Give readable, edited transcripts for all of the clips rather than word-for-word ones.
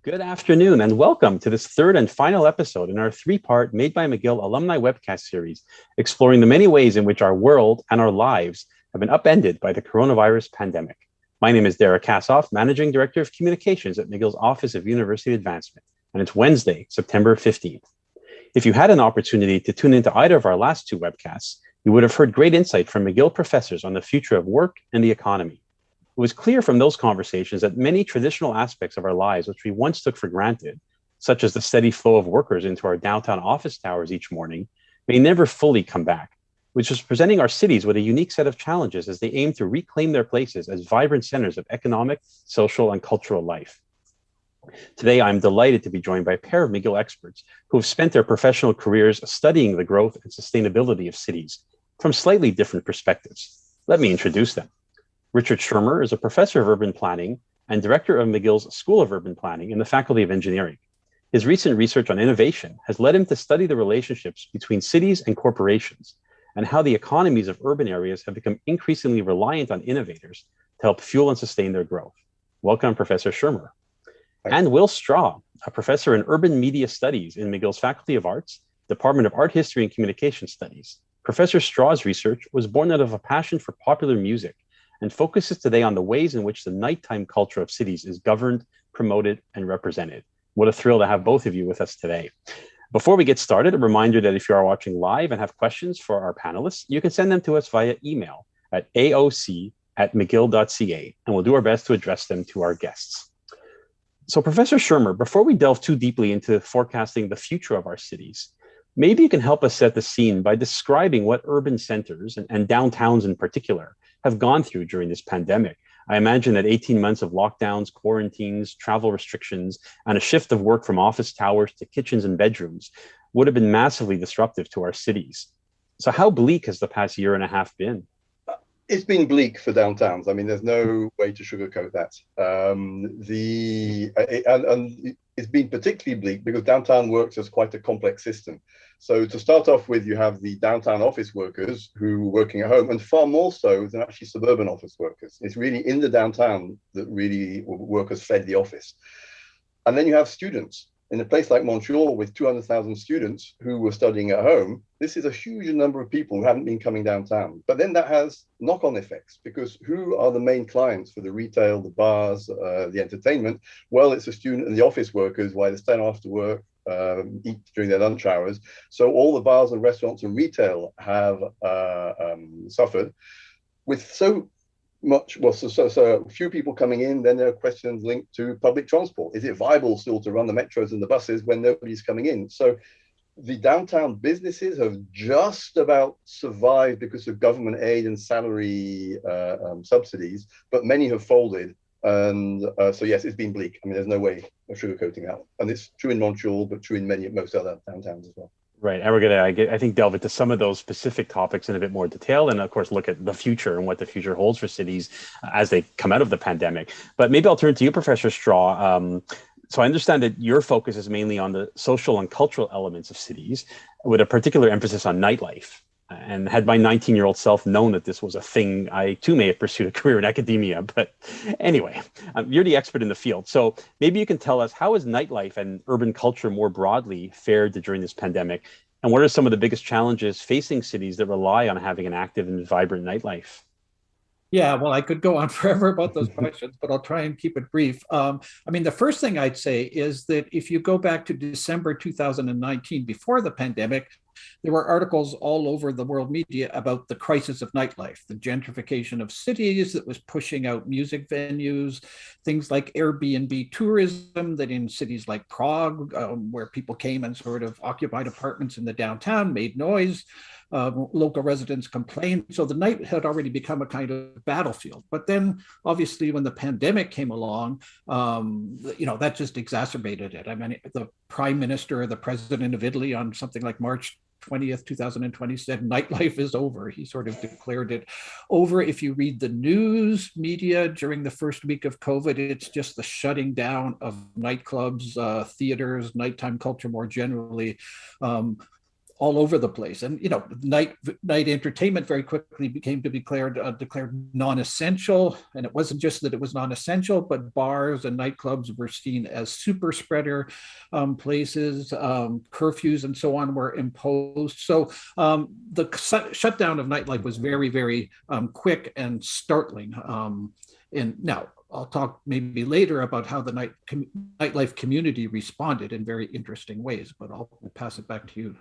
Good afternoon and welcome to this third and final episode in our three-part Made by McGill Alumni webcast series, exploring the many ways in which our world and our lives have been upended by the coronavirus pandemic. My name is Derek Kassoff, Managing Director of Communications at McGill's Office of University Advancement, and it's Wednesday, September 15th. If you had an opportunity to tune into either of our last two webcasts, you would have heard great insight from McGill professors on the future of work and the economy. It was clear from those conversations that many traditional aspects of our lives, which we once took for granted, such as the steady flow of workers into our downtown office towers each morning, may never fully come back, which is presenting our cities with a unique set of challenges as they aim to reclaim their places as vibrant centers of economic, social, and cultural life. Today, I'm delighted to be joined by a pair of McGill experts who have spent their professional careers studying the growth and sustainability of cities from slightly different perspectives. Let me introduce them. Richard Shearmur is a professor of urban planning and director of McGill's School of Urban Planning in the Faculty of Engineering. His recent research on innovation has led him to study the relationships between cities and corporations and how the economies of urban areas have become increasingly reliant on innovators to help fuel and sustain their growth. Welcome, Professor Shearmur. And Will Straw, a professor in urban media studies in McGill's Faculty of Arts, Department of Art History and Communication Studies. Professor Straw's research was born out of a passion for popular music and focuses today on the ways in which the nighttime culture of cities is governed, promoted, and represented. What a thrill to have both of you with us today. Before we get started, a reminder that if you are watching live and have questions for our panelists, you can send them to us via email at aoc@mcgill.ca, and we'll do our best to address them to our guests. So Professor Shearmur, before we delve too deeply into forecasting the future of our cities, maybe you can help us set the scene by describing what urban centers and downtowns in particular have gone through during this pandemic. I imagine that 18 months of lockdowns, quarantines, travel restrictions, and a shift of work from office towers to kitchens and bedrooms would have been massively disruptive to our cities. So how bleak has the past year and a half been? It's been bleak for downtowns. I mean, there's no way to sugarcoat that. It's been particularly bleak because downtown works as quite a complex system. So to start off with, you have the downtown office workers who are working at home, and far more so than actually suburban office workers. It's really in the downtown that really workers fed the office. And then you have students. In a place like Montreal with 200,000 students who were studying at home, this is a huge number of people who haven't been coming downtown. But then that has knock-on effects, because who are the main clients for the retail, the bars, the entertainment? Well, it's the student and the office workers while they stay after work, eat during their lunch hours. So all the bars and restaurants and retail have suffered with so few people coming in. Then there are questions linked to public transport. Is it viable still to run the metros and the buses when nobody's coming in? So the downtown businesses have just about survived because of government aid and salary subsidies, but many have folded. And so yes, it's been bleak. I mean, there's no way of sugarcoating that. And it's true in Montreal, but true in most other downtowns as well. Right. And we're going to, I think, delve into some of those specific topics in a bit more detail. And of course, look at the future and what the future holds for cities as they come out of the pandemic. But maybe I'll turn to you, Professor Straw. So I understand that your focus is mainly on the social and cultural elements of cities, with a particular emphasis on nightlife. And had my 19-year-old self known that this was a thing, I too may have pursued a career in academia. But anyway, you're the expert in the field. So maybe you can tell us, how has nightlife and urban culture more broadly fared during this pandemic? And what are some of the biggest challenges facing cities that rely on having an active and vibrant nightlife? Yeah, well, I could go on forever about those questions, but I'll try and keep it brief. I mean, the first thing I'd say is that if you go back to December 2019, before the pandemic, there were articles all over the world media about the crisis of nightlife, the gentrification of cities that was pushing out music venues, things like Airbnb tourism, that in cities like Prague, where people came and sort of occupied apartments in the downtown, made noise. Local residents complained. So the night had already become a kind of battlefield. But then obviously when the pandemic came along, that just exacerbated it. I mean, the prime minister or the president of Italy on something like March 20th, 2020 said nightlife is over. He sort of declared it over. If you read the news media during the first week of COVID, it's just the shutting down of nightclubs, theaters, nighttime culture more generally. all over the place. And, night entertainment very quickly became to be declared non-essential. And it wasn't just that it was non-essential, but bars and nightclubs were seen as super spreader places, curfews and so on were imposed. So the shutdown of nightlife was very, very quick and startling. And now I'll talk maybe later about how the nightlife community responded in very interesting ways, but I'll pass it back to you.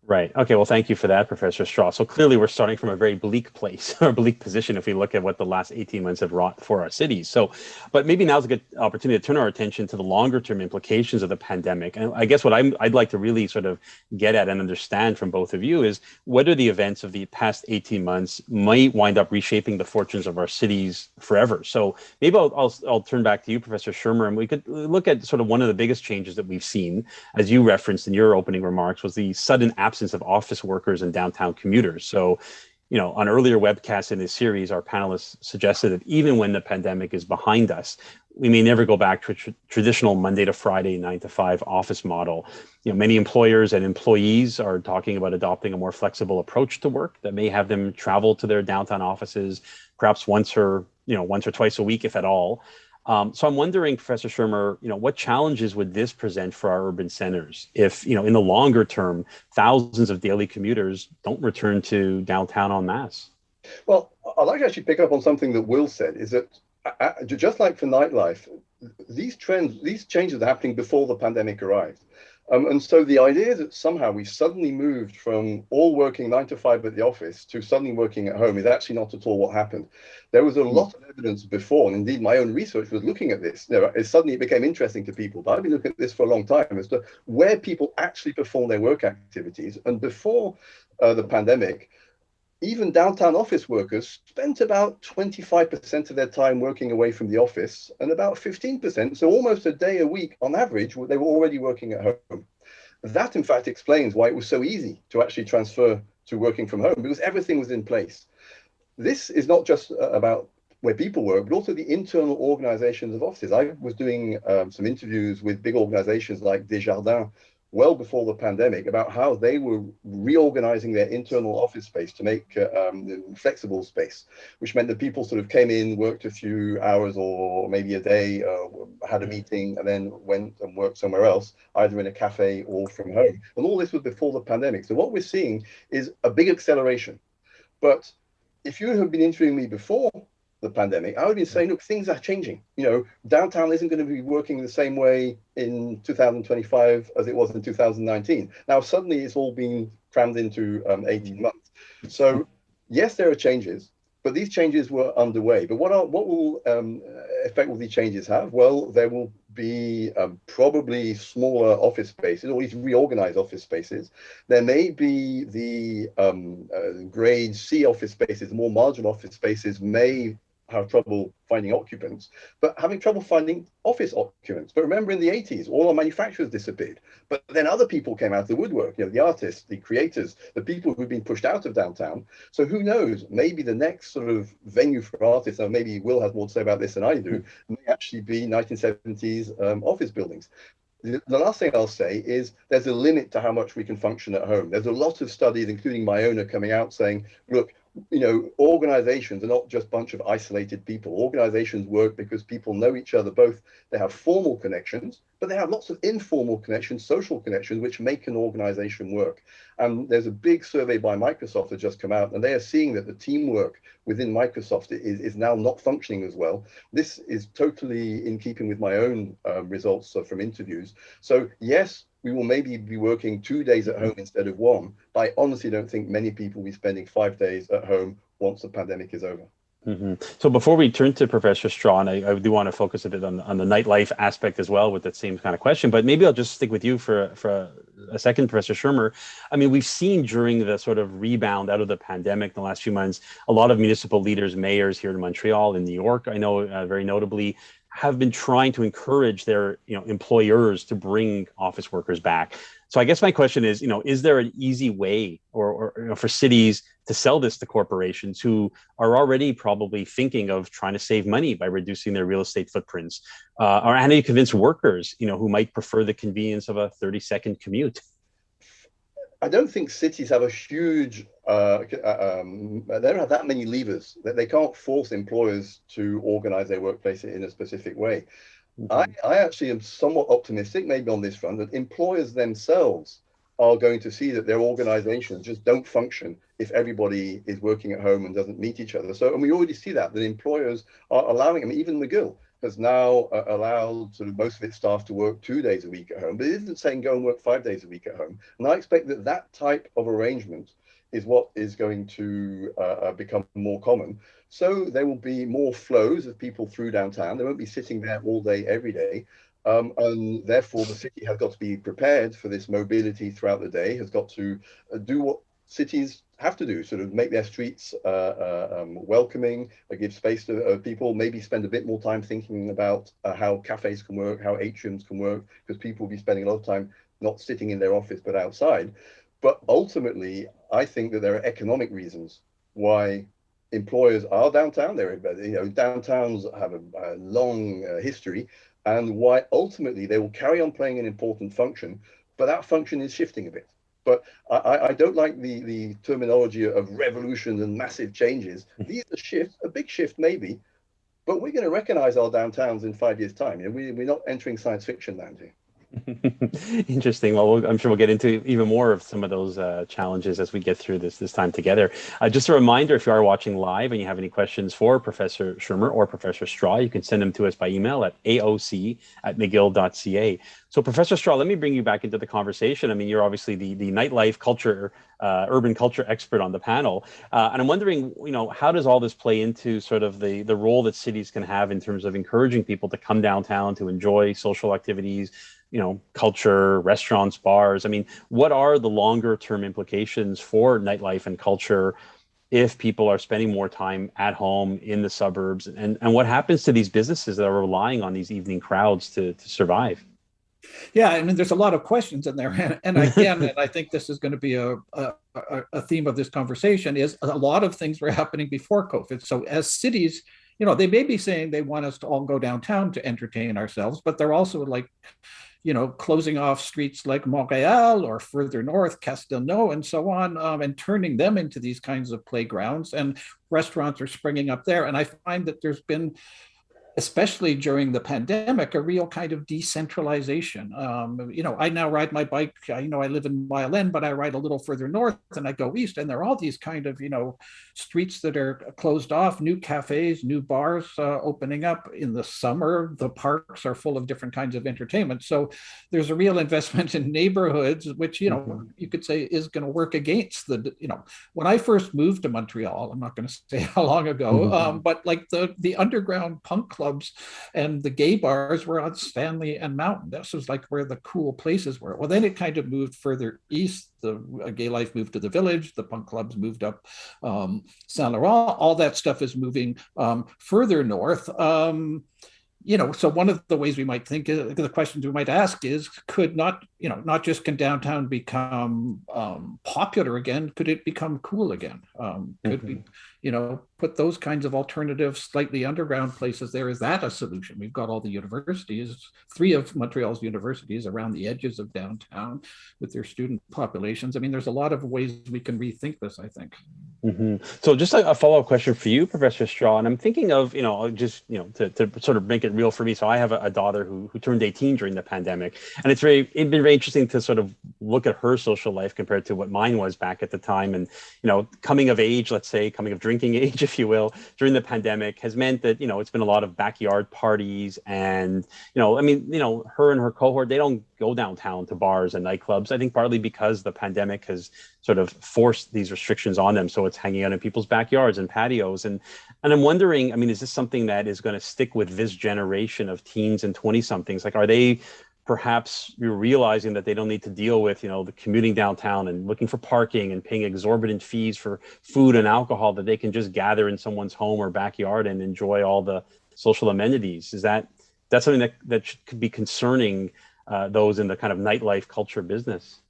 Right. Okay. Well, thank you for that, Professor Straw. So clearly we're starting from a very bleak place or bleak position if we look at what the last 18 months have wrought for our cities. So, but maybe now's a good opportunity to turn our attention to the longer term implications of the pandemic. And I guess what I'd like to really sort of get at and understand from both of you is whether the events of the past 18 months might wind up reshaping the fortunes of our cities forever. So maybe I'll turn back to you, Professor Shearmur, and we could look at sort of one of the biggest changes that we've seen, as you referenced in your opening remarks, was the sudden absence of office workers and downtown commuters. So, on earlier webcasts in this series, our panelists suggested that even when the pandemic is behind us, we may never go back to a traditional Monday to Friday, 9 to 5 office model. Many employers and employees are talking about adopting a more flexible approach to work that may have them travel to their downtown offices, perhaps once or twice a week, if at all. So I'm wondering, Professor Shearmur, what challenges would this present for our urban centers if, in the longer term, thousands of daily commuters don't return to downtown en masse? Well, I'd like to actually pick up on something that Will said, is that just like for nightlife, these changes are happening before the pandemic arrived. And so the idea that somehow we suddenly moved from all working 9 to 5 at the office to suddenly working at home is actually not at all what happened. There was a lot of evidence before, and indeed my own research was looking at this. Suddenly it became interesting to people, but I've been looking at this for a long time as to where people actually perform their work activities. And before the pandemic, even downtown office workers spent about 25% of their time working away from the office and about 15%, so almost a day a week on average, they were already working at home. That, in fact, explains why it was so easy to actually transfer to working from home, because everything was in place. This is not just about where people work, but also the internal organizations of offices. I was doing some interviews with big organizations like Desjardins well before the pandemic about how they were reorganizing their internal office space to make flexible space, which meant that people sort of came in, worked a few hours or maybe a day, had a meeting, and then went and worked somewhere else, either in a cafe or from home. And all this was before the pandemic. So what we're seeing is a big acceleration. But if you had been interviewing me before the pandemic, I would be saying, look, things are changing. Downtown isn't going to be working the same way in 2025 as it was in 2019. Now, suddenly it's all been crammed into 18 months. So yes, there are changes, but these changes were underway. But what will effect will these changes have? Well, there will be probably smaller office spaces, or at least reorganized office spaces. There may be the grade C office spaces, more marginal office spaces may have trouble finding occupants, but having trouble finding office occupants. But remember, in the 80s, all our manufacturers disappeared. But then other people came out of the woodwork, the artists, the creators, the people who've been pushed out of downtown. So who knows, maybe the next sort of venue for artists, and maybe Will has more to say about this than I do, may actually be 1970s office buildings. The last thing I'll say is there's a limit to how much we can function at home. There's a lot of studies, including my own, are coming out saying, look, organizations are not just a bunch of isolated people. Organizations work because people know each other. Both they have formal connections, but they have lots of informal connections, social connections, which make an organization work. And there's a big survey by Microsoft that just come out, and they are seeing that the teamwork within Microsoft is now not functioning as well. This is totally in keeping with my own results from interviews. So yes, we will maybe be working 2 days at home instead of 1. But I honestly don't think many people will be spending 5 days at home once the pandemic is over. Mm-hmm. So before we turn to Professor Straw, and I do want to focus a bit on the nightlife aspect as well with that same kind of question, but maybe I'll just stick with you for a second, Professor Shearmur. I mean, we've seen during the sort of rebound out of the pandemic in the last few months, a lot of municipal leaders, mayors here in Montreal, in New York, I know very notably, have been trying to encourage their employers to bring office workers back. So I guess my question is there an easy way or for cities to sell this to corporations who are already probably thinking of trying to save money by reducing their real estate footprints? Or how do you convince workers, who might prefer the convenience of a 30-second commute? I don't think cities have a huge, they don't have that many levers. They can't force employers to organize their workplace in a specific way. I actually am somewhat optimistic, maybe on this front, that employers themselves are going to see that their organizations just don't function if everybody is working at home and doesn't meet each other. So, and we already see that employers are allowing, I mean, even McGill has now allowed sort of most of its staff to work 2 days a week at home, but it isn't saying go and work 5 days a week at home. And I expect that that type of arrangement is what is going to become more common. So there will be more flows of people through downtown. They won't be sitting there all day, every day. And therefore, the city has got to be prepared for this mobility throughout the day, has got to do what cities have to do, sort of make their streets welcoming, give space to people, maybe spend a bit more time thinking about how cafes can work, how atriums can work, because people will be spending a lot of time not sitting in their office, but outside. But ultimately, I think that there are economic reasons why employers are downtown. Downtowns have a long history, and why ultimately they will carry on playing an important function, but that function is shifting a bit. But I don't like the terminology of revolutions and massive changes. These are shifts, a big shift maybe, but we're going to recognize our downtowns in 5 years' time. We're not entering science fiction land here. Interesting. Well, I'm sure we'll get into even more of some of those challenges as we get through this time together. Just a reminder, if you are watching live and you have any questions for Professor Shearmur or Professor Straw, you can send them to us by email at aoc@mcgill.ca. So Professor Straw, let me bring you back into the conversation. I mean, you're obviously the nightlife culture, urban culture expert on the panel. And I'm wondering, how does all this play into sort of the role that cities can have in terms of encouraging people to come downtown to enjoy social activities, culture, restaurants, bars? I mean, what are the longer term implications for nightlife and culture if people are spending more time at home in the suburbs? And what happens to these businesses that are relying on these evening crowds to survive? Yeah, I mean, there's a lot of questions in there. And again, and I think this is going to be a theme of this conversation, is a lot of things were happening before COVID. So as cities, they may be saying they want us to all go downtown to entertain ourselves, but they're also like, closing off streets like Montreal or further north, Castelnau, and so on, and turning them into these kinds of playgrounds. And restaurants are springing up there. And I find that there's been, especially during the pandemic, a real kind of decentralization. I now ride my bike. I live in Mile End, but I ride a little further north and I go east, and there are all these kind of, streets that are closed off, new cafes, new bars opening up. In the summer, the parks are full of different kinds of entertainment. So there's a real investment in neighborhoods, which, you could say is going to work against when I first moved to Montreal, I'm not going to say how long ago, but like the underground punk clubs and the gay bars were on Stanley and Mountain. This was like where the cool places were. Well, then it kind of moved further east. The gay life moved to the Village. The punk clubs moved up Saint Laurent. All that stuff is moving further north. So one of the ways we might think, the questions we might ask is, could not just can downtown become popular again? Could it become cool again? Could we, put those kinds of alternative, slightly underground places there? Is that a solution? We've got all the universities, 3 of Montreal's universities around the edges of downtown with their student populations. I mean, there's a lot of ways we can rethink this, I think. So just a follow-up question for you, Professor Straw, and I'm thinking of, to sort of make it real for me. So I have a daughter who turned 18 during the pandemic, and it's been very interesting to sort of look at her social life compared to what mine was back at the time. And, coming of age, let's say, coming of drinking age, if you will, during the pandemic has meant that, it's been a lot of backyard parties. And, her and her cohort, they don't go downtown to bars and nightclubs. I think partly because the pandemic has sort of forced these restrictions on them. So it's hanging out in people's backyards and patios. And I'm wondering, is this something that is going to stick with this generation of teens and 20-somethings? Like, are they perhaps realizing that they don't need to deal with, the commuting downtown and looking for parking and paying exorbitant fees for food and alcohol, that they can just gather in someone's home or backyard and enjoy all the social amenities? Is that something that could be concerning those in the kind of nightlife culture business?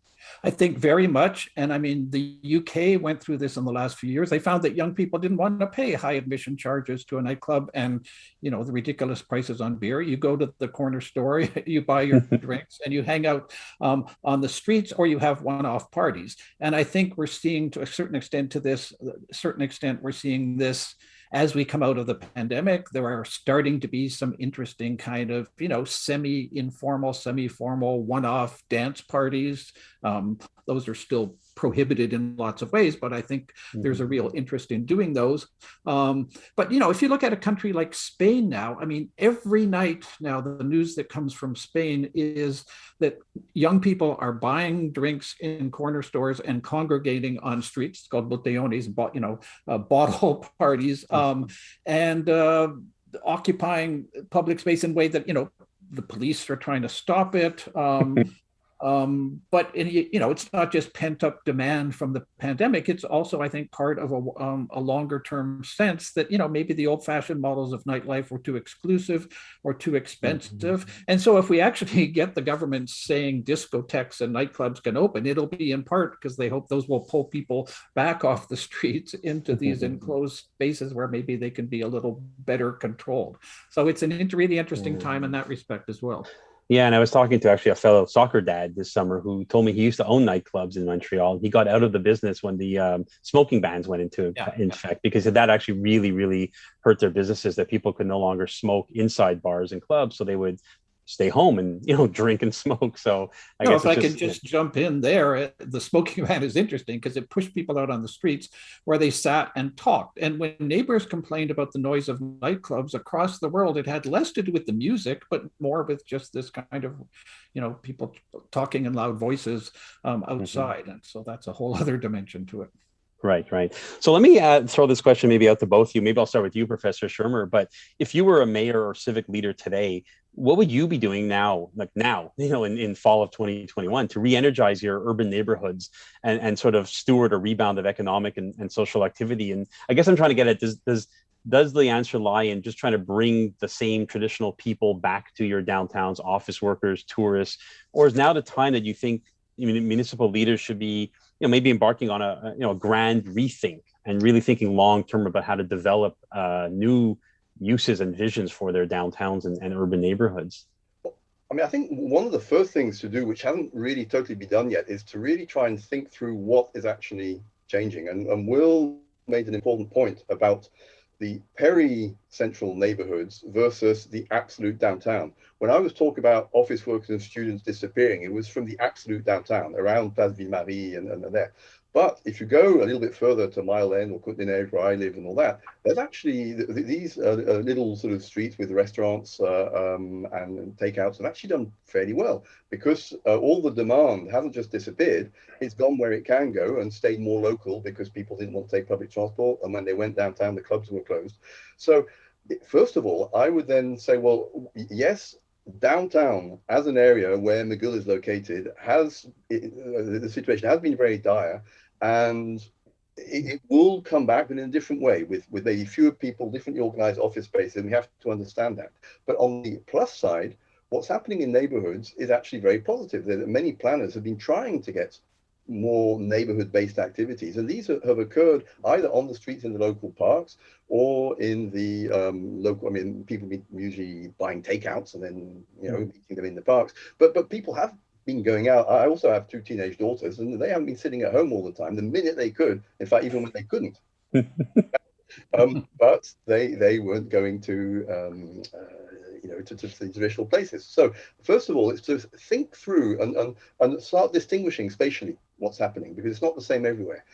I think very much. And I mean, the UK went through this in the last few years. They found that young people didn't want to pay high admission charges to a nightclub and, you know, the ridiculous prices on beer. You go to the corner store, you buy your drinks, and you hang out on the streets, or you have one-off parties. And I think we're seeing, to a certain extent, we're seeing this as we come out of the pandemic. There are starting to be some interesting kind of, you know, semi-informal, semi-formal, one-off dance parties. Those are still prohibited in lots of ways, but I think there's a real interest in doing those. But, you know, if you look at a country like Spain now, I mean, every night now, the news that comes from Spain is that young people are buying drinks in corner stores and congregating on streets. It's called botellones, you know, bottle parties, and occupying public space in a way that, you know, the police are trying to stop it. But you know, it's not just pent up demand from the pandemic. It's also, I think, part of a longer term sense that, you know, maybe the old fashioned models of nightlife were too exclusive or too expensive. And so if we actually get the government saying discotheques and nightclubs can open, it'll be in part because they hope those will pull people back off the streets into these enclosed spaces where maybe they can be a little better controlled. So it's an really interesting time in that respect as well. Yeah, and I was talking to actually a fellow soccer dad this summer who told me he used to own nightclubs in Montreal. He got out of the business when the smoking bans went into effect, because that actually really hurt their businesses, that people could no longer smoke inside bars and clubs. So they would stay home and, you know, drink and smoke. So I guess if I could just jump in there, the smoking ban is interesting because it pushed people out on the streets where they sat and talked. And when neighbors complained about the noise of nightclubs across the world, it had less to do with the music, but more with just this kind of, you know, people talking in loud voices outside. And so that's a whole other dimension to it. Right. So let me throw this question maybe out to both of you. Maybe I'll start with you, Professor Shearmur. But if you were a mayor or civic leader today, what would you be doing now, you know, in fall of 2021 to re-energize your urban neighborhoods and sort of steward a rebound of economic and social activity? And I guess I'm trying to get at, does the answer lie in just trying to bring the same traditional people back to your downtowns, office workers, tourists, or is now the time that you think municipal leaders should be, you know, maybe embarking on a grand rethink and really thinking long term about how to develop new uses and visions for their downtowns and urban neighborhoods? I mean, I think one of the first things to do, which hasn't really totally been done yet, is to really try and think through what is actually changing. And Will made an important point about the peri-central neighborhoods versus the absolute downtown. When I was talking about office workers and students disappearing, it was from the absolute downtown, around Place Ville-Marie and there. But if you go a little bit further to Mile End or Côte-des-Neiges, where I live and all that, there's actually these little sort of streets with restaurants and takeouts have actually done fairly well, because all the demand hasn't just disappeared, it's gone where it can go and stayed more local because people didn't want to take public transport. And when they went downtown, the clubs were closed. So first of all, I would then say, well, yes, downtown as an area where McGill is located the situation has been very dire, and it will come back, but in a different way, with maybe fewer people, differently organized office spaces, and we have to understand that. But on the plus side, what's happening in neighborhoods is actually very positive. Many planners have been trying to get more neighborhood-based activities, and these have occurred either on the streets in the local parks or in the local. I mean, people usually buying takeouts and then, you know, eating them in the parks. But people have been going out. I also have 2 teenage daughters, and they haven't been sitting at home all the time. The minute they could, in fact, even when they couldn't, but they weren't going to. To the traditional places. So first of all, it's to think through and start distinguishing spatially what's happening, because it's not the same everywhere.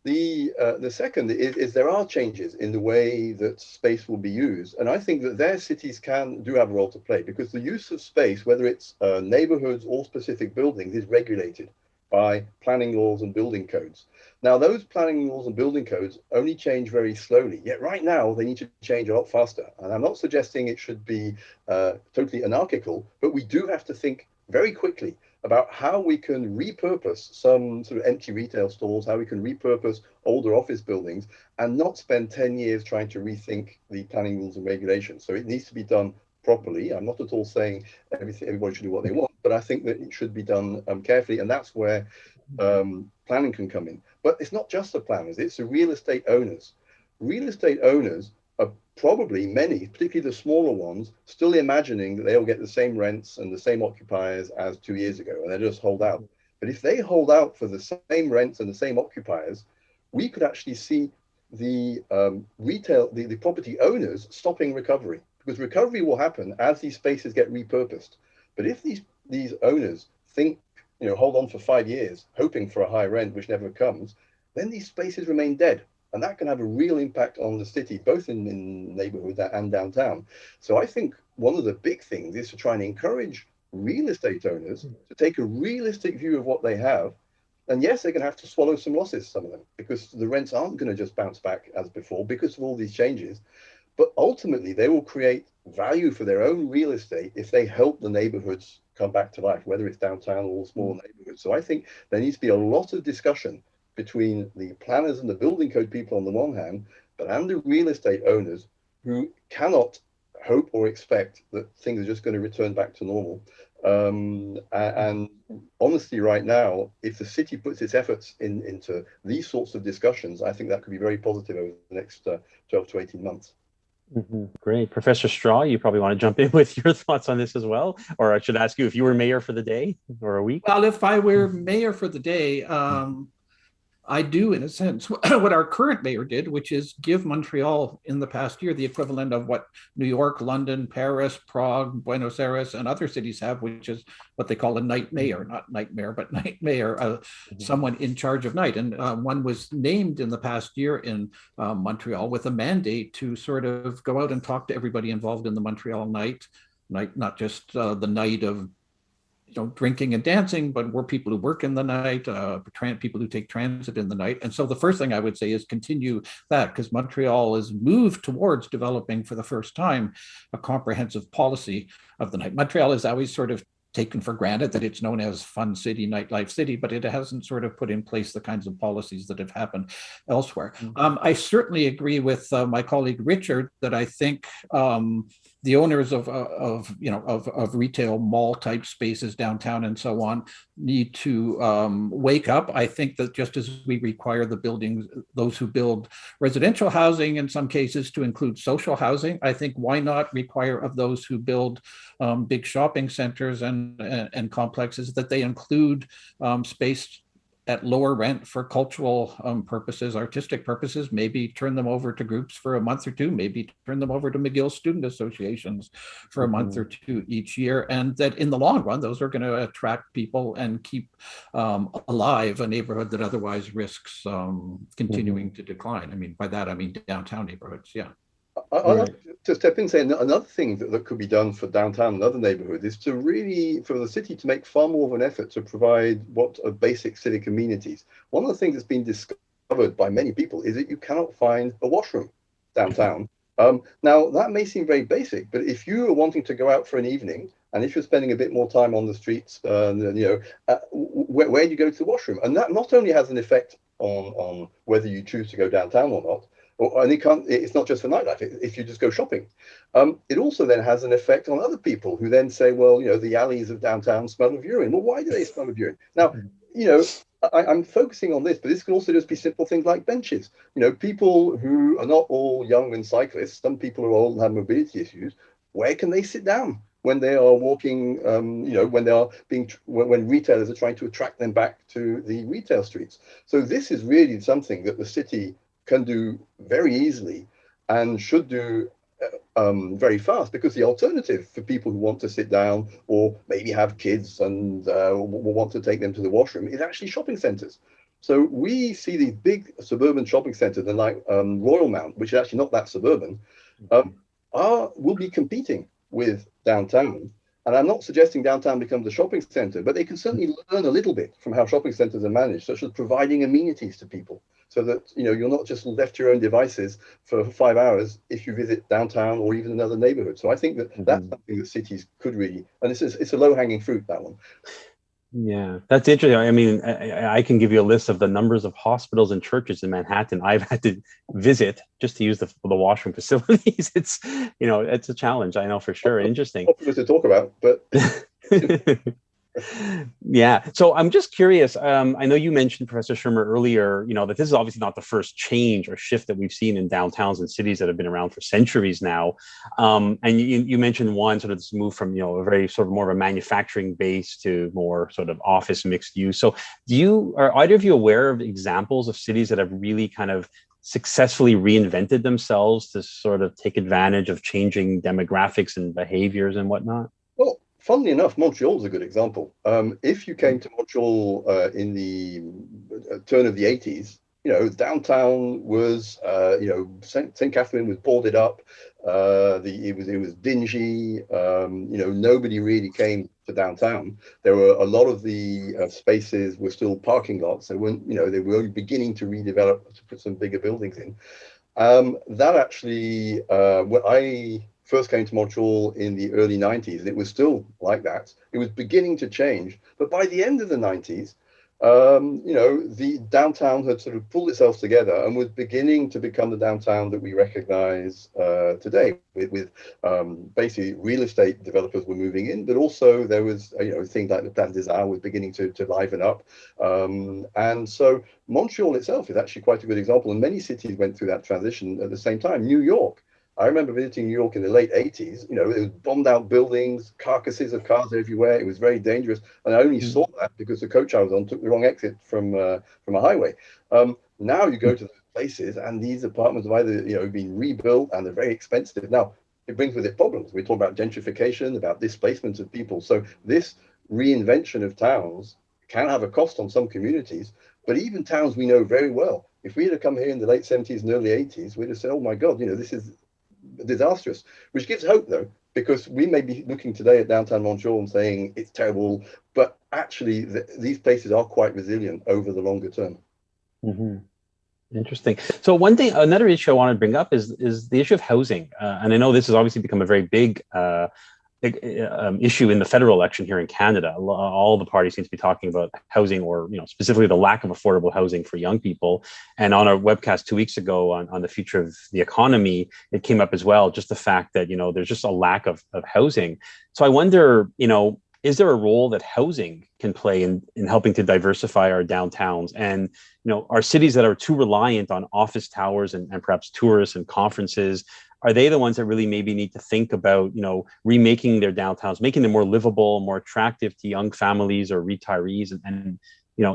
The second is there are changes in the way that space will be used, and I think that their cities do have a role to play, because the use of space, whether it's neighborhoods or specific buildings, is regulated by planning laws and building codes. Now, those planning laws and building codes only change very slowly, yet right now they need to change a lot faster. And I'm not suggesting it should be totally anarchical, but we do have to think very quickly about how we can repurpose some sort of empty retail stores, how we can repurpose older office buildings, and not spend 10 years trying to rethink the planning rules and regulations. So it needs to be done properly. I'm not at all saying everybody should do what they want, but I think that it should be done carefully, and that's where planning can come in. But it's not just the planners, it's the real estate owners. Real estate owners are probably many, particularly the smaller ones, still imagining that they'll get the same rents and the same occupiers as 2 years ago, and they just hold out. But if they hold out for the same rents and the same occupiers, we could actually see the the property owners stopping recovery, because recovery will happen as these spaces get repurposed. But if these owners think, hold on for 5 years, hoping for a high rent, which never comes, then these spaces remain dead. And that can have a real impact on the city, both in neighborhoods and downtown. So I think one of the big things is to try and encourage real estate owners to take a realistic view of what they have. And yes, they're going to have to swallow some losses, some of them, because the rents aren't going to just bounce back as before because of all these changes. But ultimately, they will create value for their own real estate if they help the neighborhoods come back to life, whether it's downtown or small neighborhoods. So I think there needs to be a lot of discussion between the planners and the building code people on the one hand, and the real estate owners who cannot hope or expect that things are just going to return back to normal. And honestly, right now, if the city puts its efforts into these sorts of discussions, I think that could be very positive over the next 12 to 18 months. Great. Professor Straw, you probably want to jump in with your thoughts on this as well? Or I should ask you if you were mayor for the day or a week? Well, if I were mayor for the day, I do, in a sense, what our current mayor did, which is give Montreal in the past year the equivalent of what New York, London, Paris, Prague, Buenos Aires, and other cities have, which is what they call a night mayor, not nightmare, but night mayor, someone in charge of night. And one was named in the past year in Montreal with a mandate to sort of go out and talk to everybody involved in the Montreal night, not just the night of drinking and dancing, but we're people who work in the night, people who take transit in the night. And so the first thing I would say is continue that, because Montreal has moved towards developing for the first time a comprehensive policy of the night. Montreal is always sort of taken for granted that it's known as fun city, nightlife city, but it hasn't sort of put in place the kinds of policies that have happened elsewhere. I certainly agree with my colleague Richard that I think the owners of retail mall type spaces downtown and so on need to wake up. I think that just as we require the buildings, those who build residential housing in some cases to include social housing, I think why not require of those who build big shopping centers and complexes that they include space at lower rent for cultural purposes, artistic purposes, maybe turn them over to groups for a month or two, maybe turn them over to McGill student associations for a month or two each year. And that in the long run, those are going to attract people and keep alive a neighborhood that otherwise risks continuing to decline. I mean, by that, I mean downtown neighborhoods, yeah. I'd like to step in and say another thing that could be done for downtown and other neighborhoods is to really, for the city to make far more of an effort to provide what are basic civic amenities. One of the things that's been discovered by many people is that you cannot find a washroom downtown. Now, that may seem very basic, but if you are wanting to go out for an evening, and if you're spending a bit more time on the streets, where do you go to the washroom? And that not only has an effect on whether you choose to go downtown or not, and it's not just for nightlife, if you just go shopping. It also then has an effect on other people who then say, well, the alleys of downtown smell of urine. Well, why do they smell of urine? Now, I'm focusing on this, but this can also just be simple things like benches. People who are not all young and cyclists, some people are old and have mobility issues, where can they sit down when they are walking, when retailers are trying to attract them back to the retail streets? So this is really something that the city can do very easily and should do very fast, because the alternative for people who want to sit down or maybe have kids and want to take them to the washroom is actually shopping centers. So we see these big suburban shopping centers like Royal Mount, which is actually not that suburban, will be competing with downtown. And I'm not suggesting downtown becomes a shopping center, but they can certainly learn a little bit from how shopping centers are managed, such as providing amenities to people, so that you're not just left to your own devices for 5 hours if you visit downtown or even another neighborhood. So I think that that's something that cities could really, and it's a low-hanging fruit, that one. Yeah, that's interesting. I mean, I can give you a list of the numbers of hospitals and churches in Manhattan I've had to visit just to use the washroom facilities. It's a challenge, I know for sure. Interesting. Popular to talk about, but Yeah. So I'm just curious. I know you mentioned, Professor Shearmur, earlier, that this is obviously not the first change or shift that we've seen in downtowns and cities that have been around for centuries now. And you mentioned one sort of this move from, a very sort of more of a manufacturing base to more sort of office mixed use. So are either of you aware of examples of cities that have really kind of successfully reinvented themselves to sort of take advantage of changing demographics and behaviors and whatnot? Well, funnily enough, Montreal is a good example. If you came to Montreal in the turn of the 80s, downtown was, St. Catherine was boarded up. It was dingy. Nobody really came to downtown. There were a lot of the spaces were still parking lots. They weren't, they were beginning to redevelop to put some bigger buildings in. That actually, when I first came to Montreal in the early 90s, it was still like that. It was beginning to change. But by the end of the 90s, the downtown had sort of pulled itself together and was beginning to become the downtown that we recognize today, with basically real estate developers were moving in, but also there was, things like the Plan des Arts was beginning to liven up. And so Montreal itself is actually quite a good example. And many cities went through that transition at the same time. New York, I remember visiting New York in the late 80s. It was bombed out buildings, carcasses of cars everywhere. It was very dangerous. And I only saw that because the coach I was on took the wrong exit from a highway. Now you go to those places and these apartments have either, been rebuilt and they're very expensive. Now, it brings with it problems. We talk about gentrification, about displacement of people. So this reinvention of towns can have a cost on some communities, but even towns we know very well. If we had come here in the late 70s and early 80s, we'd have said, oh my God, this is disastrous, which gives hope though, because we may be looking today at downtown Montreal and saying it's terrible, but actually these places are quite resilient over the longer term. Mm-hmm. Interesting. So another issue I want to bring up is the issue of housing, and I know this has obviously become a very big issue in the federal election here in Canada. All the parties seem to be talking about housing, or specifically the lack of affordable housing for young people. And on our webcast 2 weeks ago on the future of the economy, it came up as well, just the fact that there's just a lack of housing. So I wonder, is there a role that housing can play in helping to diversify our downtowns? And our cities that are too reliant on office towers and perhaps tourists and conferences, are they the ones that really maybe need to think about, remaking their downtowns, making them more livable, more attractive to young families or retirees? And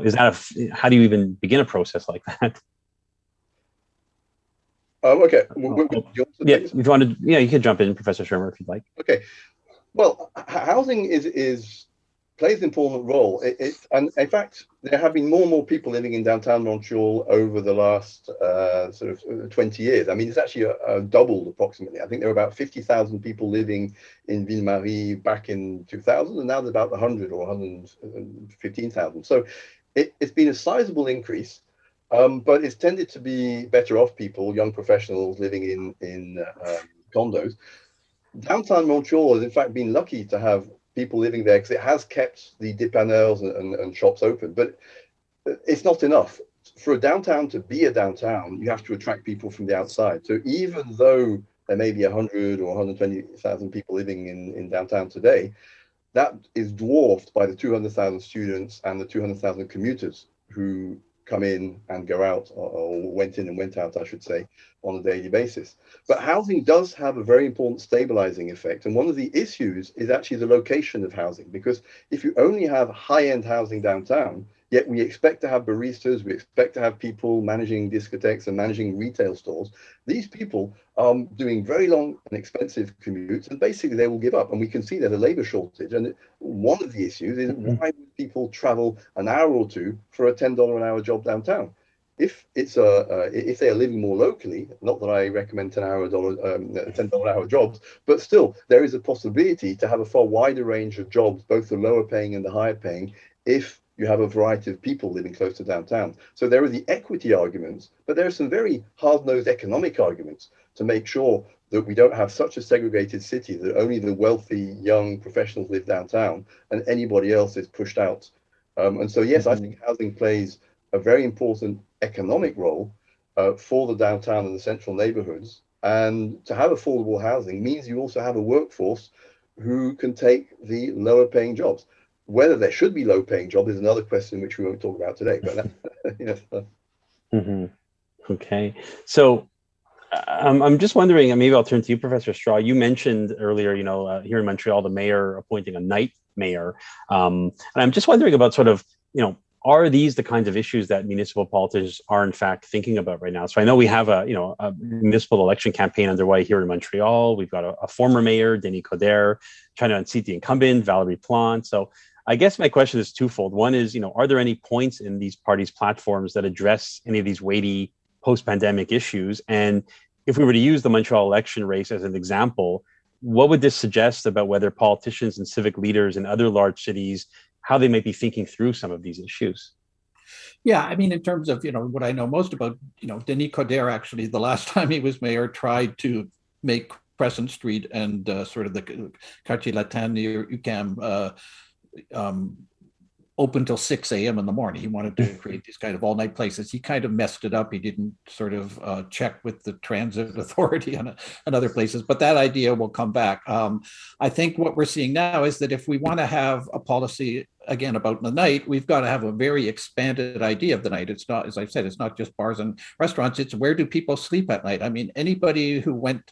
is that how do you even begin a process like that? Okay. If you wanted, you could jump in, Professor Shearmur, if you'd like. Okay. Well, housing plays an important role. And in fact, there have been more and more people living in downtown Montreal over the last sort of 20 years. I mean, it's actually doubled approximately. I think there were about 50,000 people living in Ville-Marie back in 2000, and now there's about 100 or 115,000. So it's been a sizable increase, but it's tended to be better off people, young professionals living in condos. Downtown Montreal has in fact been lucky to have people living there because it has kept the dépanneurs and shops open, but it's not enough. For a downtown to be a downtown, you have to attract people from the outside. So even though there may be 100 or 120,000 people living in downtown today, that is dwarfed by the 200,000 students and the 200,000 commuters who come in and go out, or went in and went out, I should say, on a daily basis. But housing does have a very important stabilizing effect. And one of the issues is actually the location of housing, because if you only have high-end housing downtown, yet we expect to have baristas, we expect to have people managing discotheques and managing retail stores, these people are doing very long and expensive commutes, and basically they will give up. And we can see there's a labor shortage. And one of the issues is why would people travel an hour or two for a $10 an hour job downtown? If it's if they are living more locally, not that I recommend $10 an hour jobs, but still there is a possibility to have a far wider range of jobs, both the lower paying and the higher paying, if you have a variety of people living close to downtown. So there are the equity arguments, but there are some very hard-nosed economic arguments to make sure that we don't have such a segregated city that only the wealthy young professionals live downtown and anybody else is pushed out. And so, yes, I think housing plays a very important economic role for the downtown and the central neighborhoods. And to have affordable housing means you also have a workforce who can take the lower paying jobs. Whether there should be low-paying jobs is another question which we won't talk about today. But Okay, so I'm just wondering, and maybe I'll turn to you, Professor Straw. You mentioned earlier, here in Montreal, the mayor appointing a night mayor, and I'm just wondering about sort of, are these the kinds of issues that municipal politicians are in fact thinking about right now? So I know we have a municipal election campaign underway here in Montreal. We've got a former mayor, Denis Coderre, trying to unseat the incumbent, Valérie Plante. So I guess my question is twofold. One is, are there any points in these parties' platforms that address any of these weighty post-pandemic issues? And if we were to use the Montreal election race as an example, what would this suggest about whether politicians and civic leaders in other large cities, how they might be thinking through some of these issues? Yeah, I mean, in terms of, what I know most about, Denis Coderre, actually, the last time he was mayor, tried to make Crescent Street and sort of the Quartier Latin near UQAM open till 6 a.m. in the morning. He wanted to create these kind of all-night places. He kind of messed it up. He didn't sort of check with the transit authority and other places, but that idea will come back. I think what we're seeing now is that if we want to have a policy, again, about the night, we've got to have a very expanded idea of the night. It's not, as I said, it's not just bars and restaurants. It's where do people sleep at night? I mean, anybody who went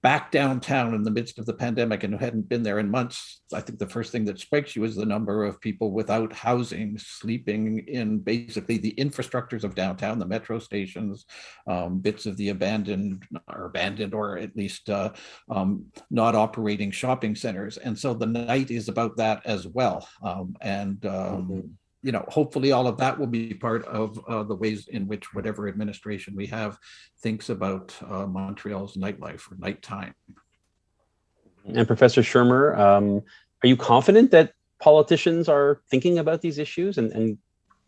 back downtown in the midst of the pandemic and who hadn't been there in months, I think the first thing that strikes you is the number of people without housing, sleeping in basically the infrastructures of downtown, the metro stations, bits of the abandoned or at least not operating shopping centers. And so the night is about that as well. Hopefully all of that will be part of the ways in which whatever administration we have thinks about Montreal's nightlife or nighttime. And Professor Shearmur, are you confident that politicians are thinking about these issues and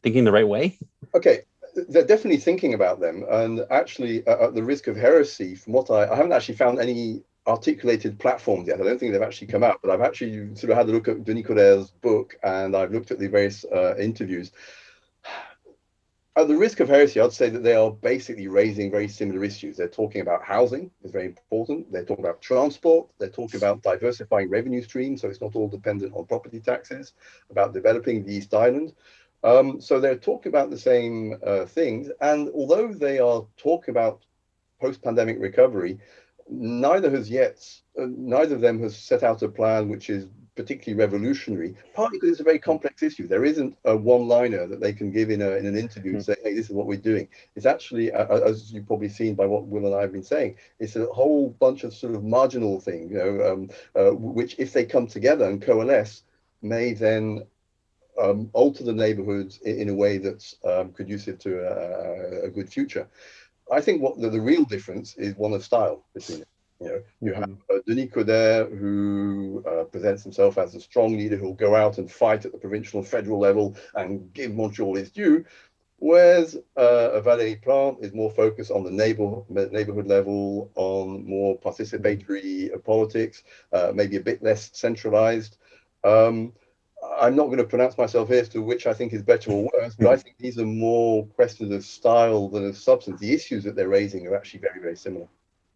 thinking the right way? Okay, they're definitely thinking about them. And actually, at the risk of heresy, from what I haven't actually found any articulated platforms yet. I don't think they've actually come out, but I've actually sort of had a look at Denis Coderre's book and I've looked at the various interviews. At the risk of heresy, I'd say that they are basically raising very similar issues. They're talking about housing, is very important. They're talking about transport. They're talking about diversifying revenue streams, so it's not all dependent on property taxes, about developing the East Island. So they're talking about the same things. And although they are talking about post-pandemic recovery, neither of them has set out a plan which is particularly revolutionary, partly because it's a very complex issue. There isn't a one-liner that they can give in an interview and say, hey, this is what we're doing. It's actually, as you've probably seen by what Will and I have been saying, it's a whole bunch of sort of marginal things, which if they come together and coalesce, may then alter the neighborhoods in a way that's conducive to a good future. I think what the real difference is one of style between it. You have Denis Coderre, who presents himself as a strong leader who will go out and fight at the provincial and federal level and give Montreal its due, whereas Valérie Plante is more focused on the neighborhood level, on more participatory politics, maybe a bit less centralized. I'm not going to pronounce myself here as to which I think is better or worse, but I think these are more questions of style than of substance. The issues that they're raising are actually very, very similar.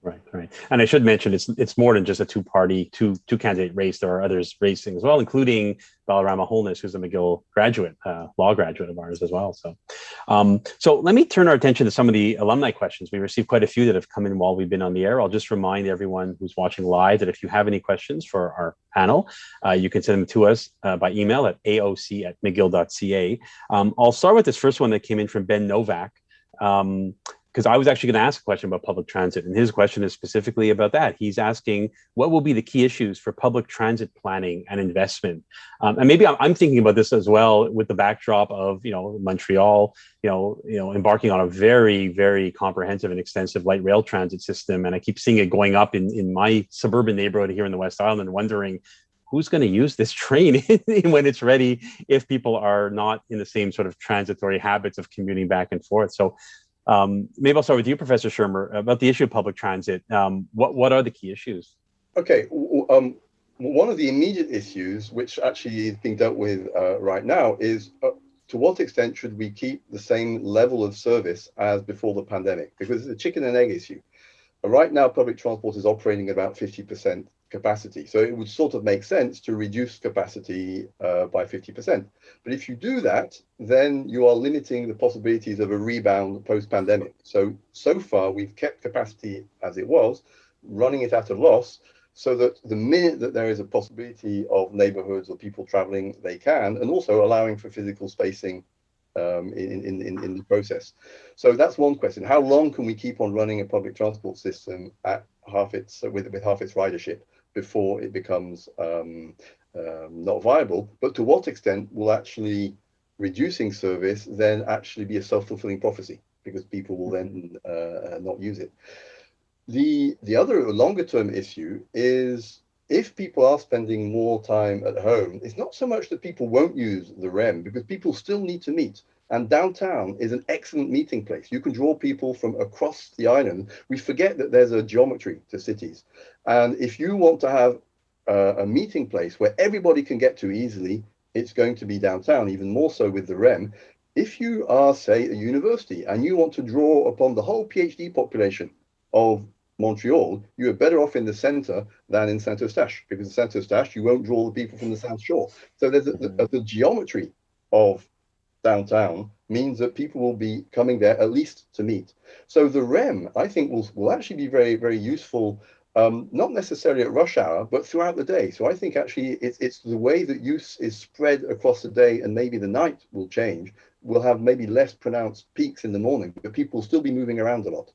Right. And I should mention it's more than just a two-party, two candidate race. There are others racing as well, including Balarama Holness, who's a McGill graduate, law graduate of ours as well. So let me turn our attention to some of the alumni questions. We received quite a few that have come in while we've been on the air. I'll just remind everyone who's watching live that if you have any questions for our panel, you can send them to us by email at aoc@mcgill.ca. I'll start with this first one that came in from Ben Novak. Because I was actually going to ask a question about public transit, and his question is specifically about that. He's asking, what will be the key issues for public transit planning and investment? And maybe I'm thinking about this as well with the backdrop of, Montreal, embarking on a very, very comprehensive and extensive light rail transit system. And I keep seeing it going up in my suburban neighborhood here in the West Island, and wondering, who's going to use this train when it's ready if people are not in the same sort of transitory habits of commuting back and forth? So maybe I'll start with you, Professor Shearmur, about the issue of public transit. What are the key issues? Okay, one of the immediate issues, which actually is being dealt with right now, is to what extent should we keep the same level of service as before the pandemic? Because it's a chicken and egg issue. Right now, public transport is operating at about 50% capacity. So it would sort of make sense to reduce capacity by 50%. But if you do that, then you are limiting the possibilities of a rebound post-pandemic. So far, we've kept capacity as it was, running it at a loss, so that the minute that there is a possibility of neighborhoods or people traveling, they can, and also allowing for physical spacing in the process. So that's one question. How long can we keep on running a public transport system at half its with half its ridership before it becomes not viable? But to what extent will actually reducing service then actually be a self-fulfilling prophecy, because people will then not use it? The other longer term issue is, if people are spending more time at home, it's not so much that people won't use the REM, because people still need to meet. And downtown is an excellent meeting place. You can draw people from across the island. We forget that there's a geometry to cities. And if you want to have a meeting place where everybody can get to easily, it's going to be downtown, even more so with the REM. If you are, say, a university and you want to draw upon the whole PhD population of Montreal, you are better off in the center than in Saint-Eustache, because in Saint-Eustache, you won't draw the people from the South Shore. So there's the geometry of downtown means that people will be coming there at least to meet. So the REM, I think, will actually be very, very useful, not necessarily at rush hour, but throughout the day. So I think actually it's the way that use is spread across the day, and maybe the night will change. We'll have maybe less pronounced peaks in the morning, but people will still be moving around a lot.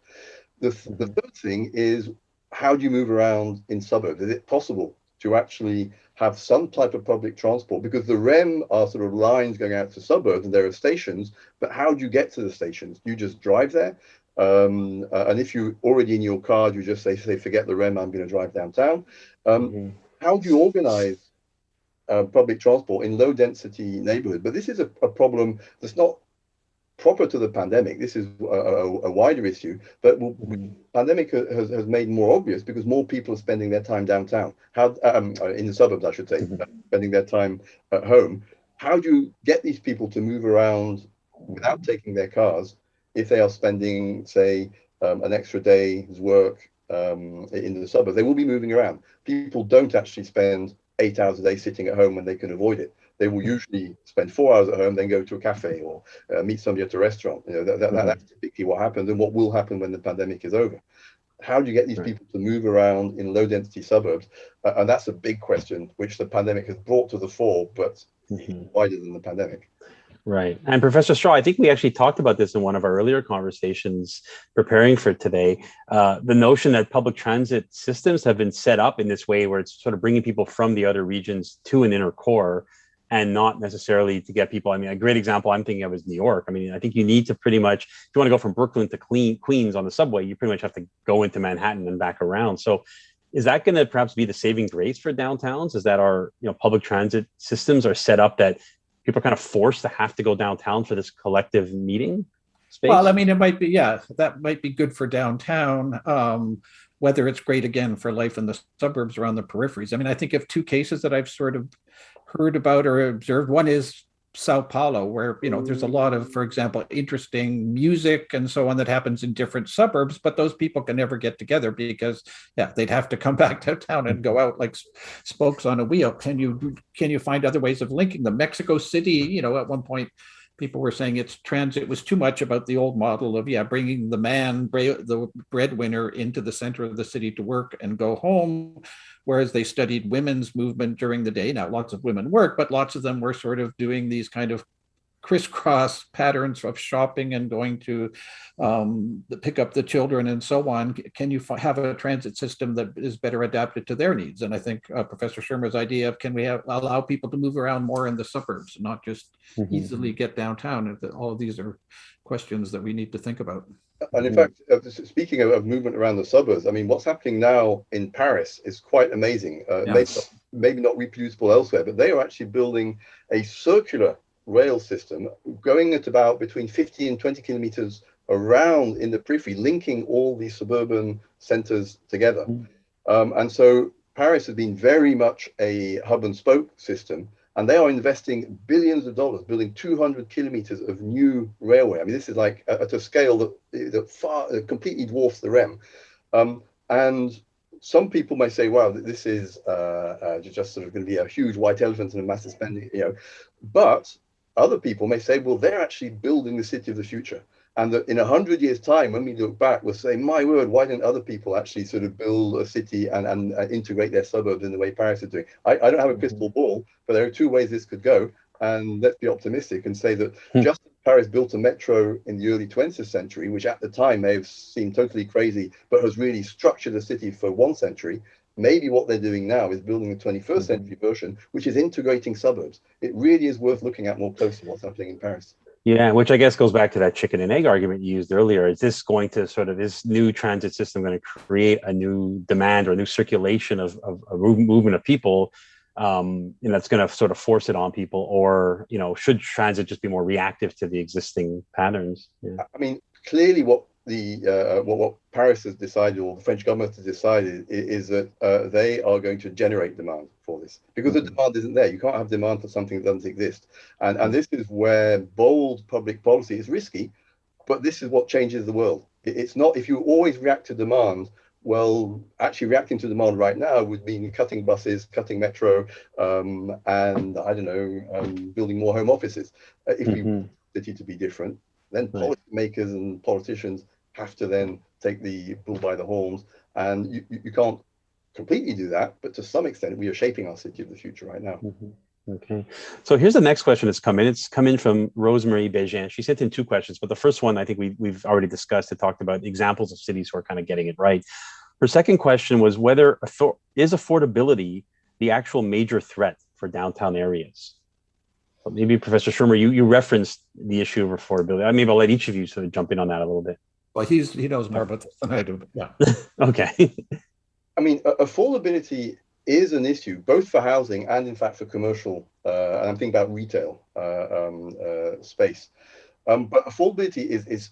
The third thing is, how do you move around in suburbs? Is it possible to actually have some type of public transport? Because the REM are sort of lines going out to suburbs and there are stations, but how do you get to the stations? Do you just drive there? And if you're already in your car, you just say forget the REM, I'm going to drive downtown. How do you organize public transport in low density neighborhoods? But this is a problem that's not proper to the pandemic. This is a wider issue, but pandemic has made more obvious, because more people are spending their time downtown, in the suburbs, I should say, spending their time at home. How do you get these people to move around without taking their cars if they are spending, say, an extra day's work in the suburbs? They will be moving around. People don't actually spend 8 hours a day sitting at home when they can avoid it. They will usually spend 4 hours at home, then go to a cafe or meet somebody at a restaurant. That's typically what happens, and what will happen when the pandemic is over. How do you get these people to move around in low density suburbs? And that's a big question, which the pandemic has brought to the fore, but wider than the pandemic. Right. And Professor Straw, I think we actually talked about this in one of our earlier conversations preparing for today. The notion that public transit systems have been set up in this way, where it's sort of bringing people from the other regions to an inner core, and not necessarily to get people. I mean, a great example I'm thinking of is New York. I mean, I think you need to pretty much, if you want to go from Brooklyn to Queens on the subway, you pretty much have to go into Manhattan and back around. So is that going to perhaps be the saving grace for downtowns? Is that our public transit systems are set up that people are kind of forced to have to go downtown for this collective meeting space? Well, I mean, it might be, that might be good for downtown. Whether it's great, again, for life in the suburbs around the peripheries. I mean, I think of two cases that I've sort of heard about or observed. One is Sao Paulo, where, there's a lot of, for example, interesting music and so on that happens in different suburbs, but those people can never get together because, they'd have to come back to town and go out like spokes on a wheel. Can you find other ways of linking them? Mexico City, at one point, people were saying its transit was too much about the old model of, bringing the breadwinner into the center of the city to work and go home, whereas they studied women's movement during the day. Now, lots of women work, but lots of them were sort of doing these kind of crisscross patterns of shopping and going to pick up the children and so on. Can you have a transit system that is better adapted to their needs? And I think Professor Shearmur's idea of, can we allow people to move around more in the suburbs, not just easily get downtown? All of these are questions that we need to think about. And in fact, speaking of movement around the suburbs, I mean, what's happening now in Paris is quite amazing. Maybe not reproducible elsewhere, but they are actually building a circular rail system going at about between 50 and 20 kilometers around in the periphery, linking all these suburban centers together. And so Paris has been very much a hub and spoke system, and they are investing billions of dollars building 200 kilometers of new railway. I mean, this is like at a scale that far completely dwarfs the REM. And some people may say, wow, this is just sort of going to be a huge white elephant and a massive spending, but other people may say, well, they're actually building the city of the future. And that in 100 years' time, when we look back, we'll say, my word, why didn't other people actually sort of build a city and integrate their suburbs in the way Paris is doing? I don't have a crystal ball, but there are two ways this could go. And let's be optimistic and say that just as Paris built a metro in the early 20th century, which at the time may have seemed totally crazy, but has really structured a city for 1 century, maybe what they're doing now is building a 21st century version, which is integrating suburbs. It really is worth looking at more closely what's happening in Paris. Yeah, which I guess goes back to that chicken and egg argument you used earlier. Is this going to this new transit system going to create a new demand or a new circulation of movement of people? That's going to sort of force it on people, or should transit just be more reactive to the existing patterns? Yeah. I mean, clearly, what Paris has decided, or the French government has decided, is that they are going to generate demand for this, because the demand isn't there. You can't have demand for something that doesn't exist, and this is where bold public policy is risky, but this is what changes the world. It's not, if you always react to demand. Well, actually reacting to demand right now would mean cutting buses, cutting metro, and I don't know, building more home offices. If we want the city to be different, then policymakers and politicians have to then take the bull by the horns, and you can't completely do that, but to some extent we are shaping our city of the future right now. Okay, so here's the next question that's come in. It's come in from Rosemary Bégin. She sent in 2 questions, but the first one I think we've already discussed. It talked about examples of cities who are kind of getting it right. Her second question was whether is affordability the actual major threat for downtown areas? So maybe Professor Shearmur, you referenced the issue of affordability. Maybe I'll let each of you sort of jump in on that a little bit. Well, he knows more about this than I do. But yeah. Okay. I mean, affordability is an issue both for housing and, in fact, for commercial. And I'm thinking about retail space. But affordability is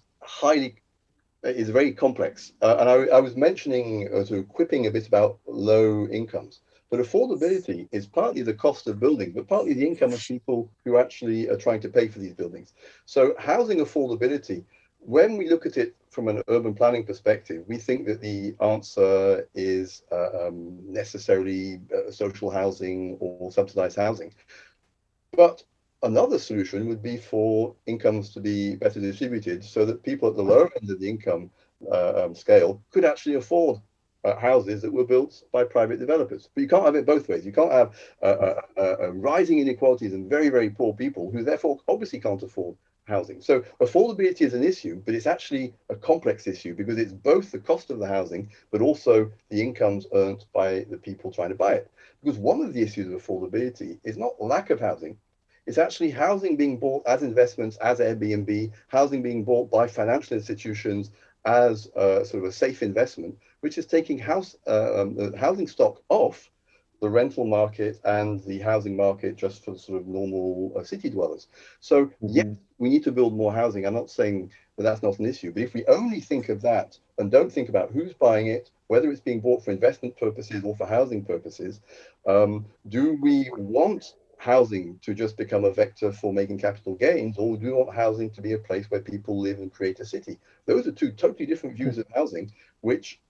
very complex. And I was mentioning, sort of quipping a bit about low incomes. But affordability is partly the cost of buildings, but partly the income of people who actually are trying to pay for these buildings. So housing affordability, when we look at it from an urban planning perspective, we think that the answer is necessarily social housing or subsidized housing. But another solution would be for incomes to be better distributed so that people at the lower end of the income scale could actually afford houses that were built by private developers. But you can't have it both ways. You can't have rising inequalities and very, very poor people who therefore obviously can't afford housing. So affordability is an issue, but it's actually a complex issue because it's both the cost of the housing, but also the incomes earned by the people trying to buy it. Because one of the issues of affordability is not lack of housing, it's actually housing being bought as investments, as Airbnb, housing being bought by financial institutions as sort of a safe investment, which is taking housing stock off the rental market and the housing market just for sort of normal city dwellers. So yes, we need to build more housing. I'm not saying that that's not an issue, but if we only think of that and don't think about who's buying it, whether it's being bought for investment purposes or for housing purposes, do we want housing to just become a vector for making capital gains, or do we want housing to be a place where people live and create a city? Those are two totally different views of housing, which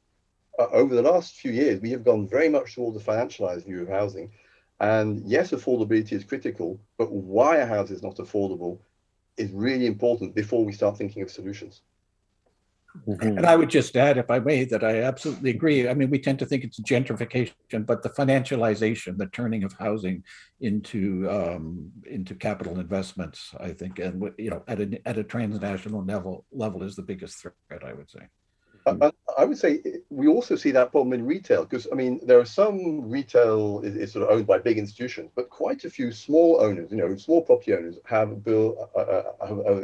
over the last few years, we have gone very much towards a financialized view of housing. And yes, affordability is critical, but why a house is not affordable is really important before we start thinking of solutions. And I would just add, if I may, that I absolutely agree. I mean, we tend to think it's gentrification, but the financialization, the turning of housing into capital investments, I think, and at a transnational level is the biggest threat, I would say. I would say we also see that problem in retail, because I mean there are some retail is sort of owned by big institutions, but quite a few small owners, small property owners have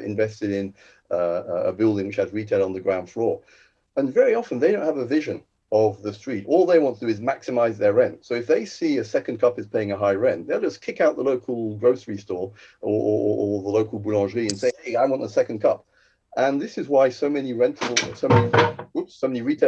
invested in a building which has retail on the ground floor, and very often they don't have a vision of the street. All they want to do is maximize their rent. So if they see a second cup is paying a high rent, they'll just kick out the local grocery store or the local boulangerie and say, hey, I want a second cup. And this is why so many retail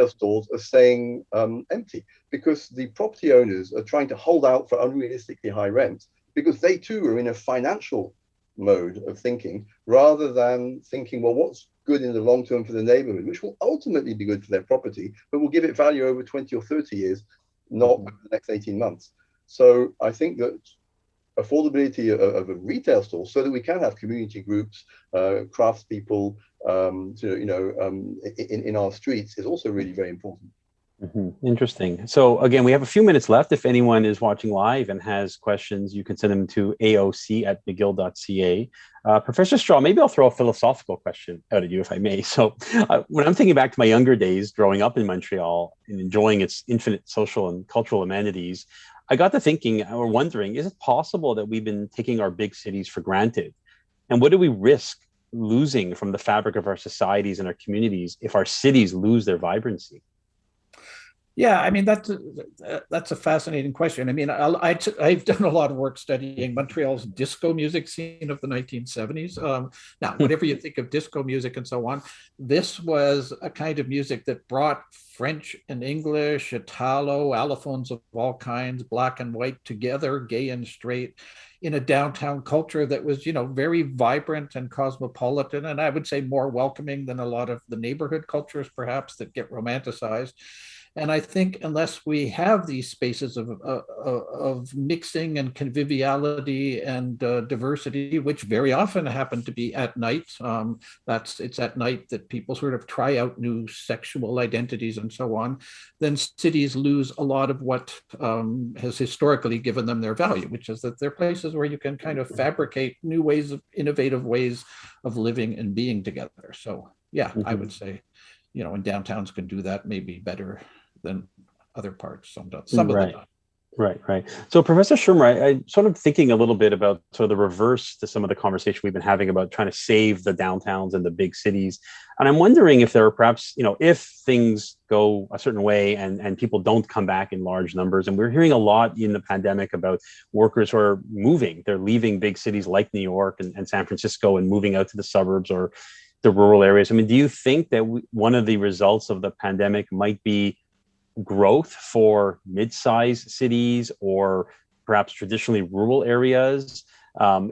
stores are staying empty, because the property owners are trying to hold out for unrealistically high rents, because they too are in a financial mode of thinking rather than thinking, well, what's good in the long term for the neighborhood, which will ultimately be good for their property, but will give it value over 20 or 30 years, not over the next 18 months. So I think that affordability of a retail store, so that we can have community groups, craftspeople, in our streets, is also really very important. Interesting. So again, we have a few minutes left. If anyone is watching live and has questions, you can send them to aoc@mcgill.ca. Professor Straw, maybe I'll throw a philosophical question out at you, if I may. So when I'm thinking back to my younger days growing up in Montreal and enjoying its infinite social and cultural amenities, I got to thinking or wondering, is it possible that we've been taking our big cities for granted? And what do we risk losing from the fabric of our societies and our communities if our cities lose their vibrancy? Yeah, I mean, that's a fascinating question. I mean, I've done a lot of work studying Montreal's disco music scene of the 1970s. Now, whatever you think of disco music and so on, this was a kind of music that brought French and English, Italo, allophones of all kinds, black and white together, gay and straight, in a downtown culture that was, very vibrant and cosmopolitan, and I would say more welcoming than a lot of the neighborhood cultures, perhaps, that get romanticized. And I think unless we have these spaces of mixing and conviviality and diversity, which very often happen to be at night, it's at night that people sort of try out new sexual identities and so on, then cities lose a lot of what has historically given them their value, which is that they're places where you can kind of fabricate new ways of innovative ways of living and being together. So yeah, I would say, and downtowns can do that maybe better than other parts some of the time. Right. So Professor Shearmur, I'm sort of thinking a little bit about sort of the reverse to some of the conversation we've been having about trying to save the downtowns and the big cities. And I'm wondering if there are perhaps, if things go a certain way and people don't come back in large numbers, and we're hearing a lot in the pandemic about workers who are moving, they're leaving big cities like New York and San Francisco and moving out to the suburbs or the rural areas. I mean, do you think that one of the results of the pandemic might be growth for mid-sized cities or perhaps traditionally rural areas?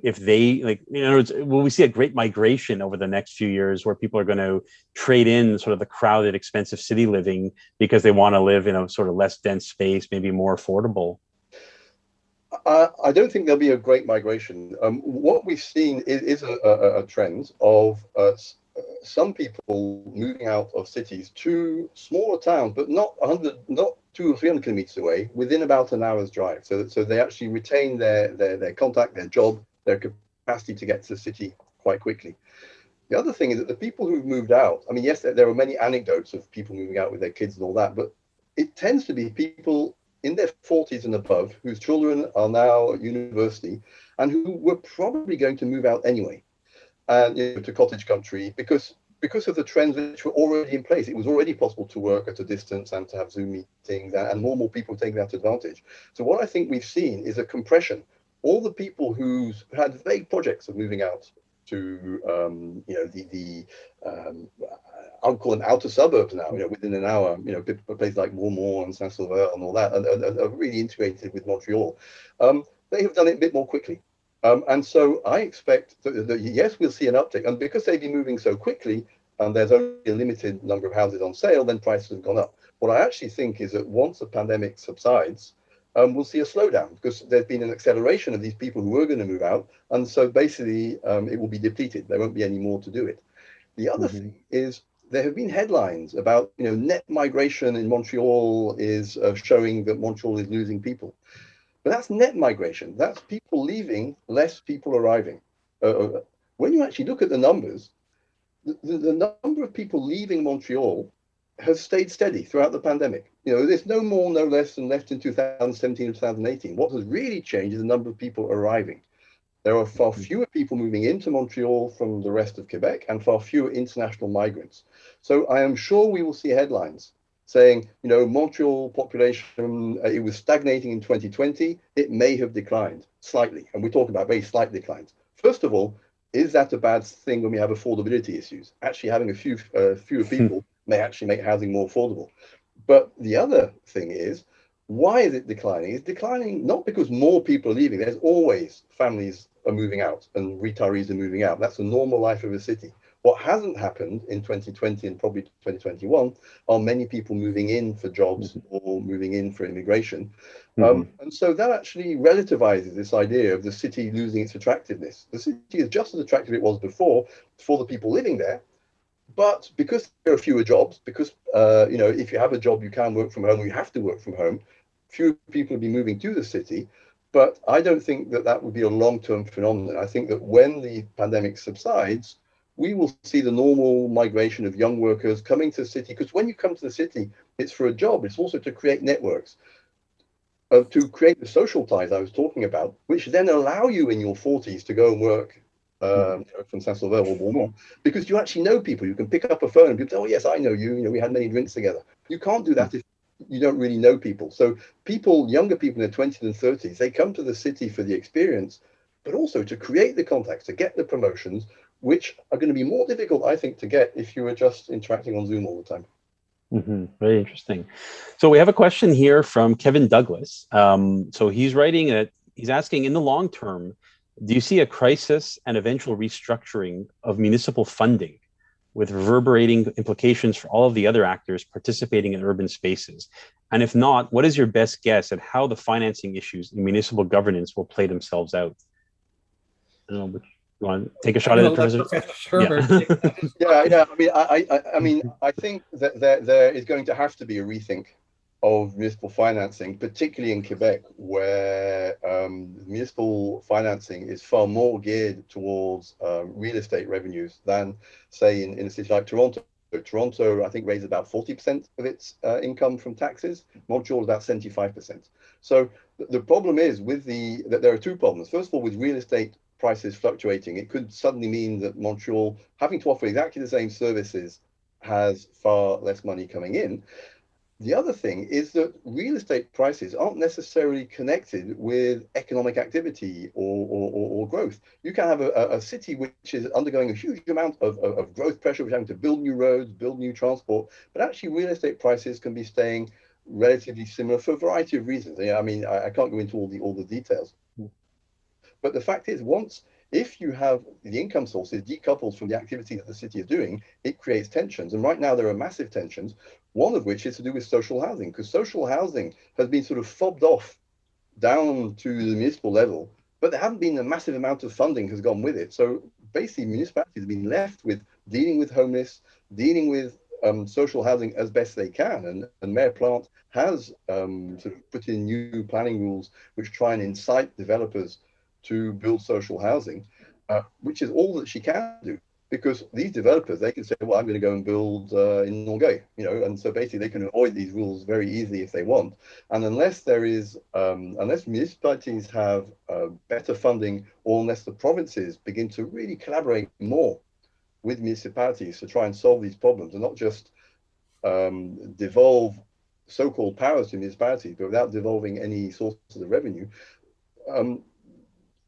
If they, in other words, will we see a great migration over the next few years where people are going to trade in sort of the crowded, expensive city living because they want to live in a sort of less dense space, maybe more affordable? I don't think there'll be a great migration. What we've seen is a trend of some people moving out of cities to smaller towns, but not 200 or 300 kilometers away, within about an hour's drive. So they actually retain their contact, their job, their capacity to get to the city quite quickly. The other thing is that the people who've moved out, I mean, yes, there are many anecdotes of people moving out with their kids and all that, but it tends to be people in their 40s and above whose children are now at university and who were probably going to move out anyway. And to cottage country, because of the trends which were already in place. It was already possible to work at a distance and to have Zoom meetings, and more people taking that advantage. So what I think we've seen is a compression. All the people who had vague projects of moving out to I'll call them outer suburbs now, within an hour, places like Shearmur and Saint-Sauveur and all that are really integrated with Montreal. They have done it a bit more quickly. And so I expect that yes, we'll see an uptick. And because they've been moving so quickly and there's only a limited number of houses on sale, then prices have gone up. What I actually think is that once the pandemic subsides, we'll see a slowdown because there's been an acceleration of these people who were going to move out. And so basically it will be depleted. There won't be any more to do it. The other thing is there have been headlines about, net migration in Montreal is showing that Montreal is losing people. But that's net migration. That's people leaving, less people arriving. When you actually look at the numbers, the number of people leaving Montreal has stayed steady throughout the pandemic. There's no more, no less than left in 2017 and 2018. What has really changed is the number of people arriving. There are far fewer people moving into Montreal from the rest of Quebec and far fewer international migrants. So I am sure we will see headlines saying, Montreal population, it was stagnating in 2020, it may have declined slightly. And we're talking about very slight declines. First of all, is that a bad thing when we have affordability issues? Actually, having fewer people may actually make housing more affordable. But the other thing is, why is it declining? It's declining not because more people are leaving. There's always families are moving out and retirees are moving out. That's the normal life of a city. What hasn't happened in 2020 and probably 2021 are many people moving in for jobs or moving in for immigration. And so that actually relativizes this idea of the city losing its attractiveness. The city is just as attractive as it was before for the people living there. But because there are fewer jobs, because if you have a job, you can work from home, or you have to work from home, fewer people will be moving to the city. But I don't think that that would be a long-term phenomenon. I think that when the pandemic subsides, we will see the normal migration of young workers coming to the city. Because when you come to the city, it's for a job. It's also to create networks, to create the social ties I was talking about, which then allow you in your 40s to go and work from Saint-Sauveur or Beaumont, because you actually know people. You can pick up a phone and people say, oh, yes, I know you. We had many drinks together. You can't do that if you don't really know people. So younger people in their 20s and 30s, they come to the city for the experience, but also to create the contacts, to get the promotions, which are going to be more difficult, I think, to get if you were just interacting on Zoom all the time. Very interesting. So we have a question here from Kevin Douglas. So he's writing that he's asking, in the long term, do you see a crisis and eventual restructuring of municipal funding with reverberating implications for all of the other actors participating in urban spaces? And if not, what is your best guess at how the financing issues in municipal governance will play themselves out? I don't know, but you want to take a shot at it, Professor? Shearmur. Yeah. I think that there is going to have to be a rethink of municipal financing, particularly in Quebec, where municipal financing is far more geared towards real estate revenues than, say, in a city like Toronto. Toronto, I think, raises about 40% of its income from taxes. Montreal is about 75%. So the problem is that there are two problems. First of all, with real estate prices fluctuating, it could suddenly mean that Montreal, having to offer exactly the same services, has far less money coming in. The other thing is that real estate prices aren't necessarily connected with economic activity or growth. You can have a city which is undergoing a huge amount of growth pressure, which is having to build new roads, build new transport, but actually real estate prices can be staying relatively similar for a variety of reasons. I can't go into all the details. But the fact is, if you have the income sources decoupled from the activity that the city is doing, it creates tensions. And right now there are massive tensions, one of which is to do with social housing, because social housing has been sort of fobbed off down to the municipal level, but there haven't been a massive amount of funding has gone with it. So basically municipalities have been left with dealing with homeless, dealing with social housing as best they can. And Mayor Plante has sort of put in new planning rules which try and incite developers to build social housing, which is all that she can do, because these developers, they can say, well, I'm going to go and build in Longueuil, and so basically they can avoid these rules very easily if they want. And unless municipalities have better funding, or unless the provinces begin to really collaborate more with municipalities to try and solve these problems, and not just devolve so-called powers to municipalities, but without devolving any sources of revenue,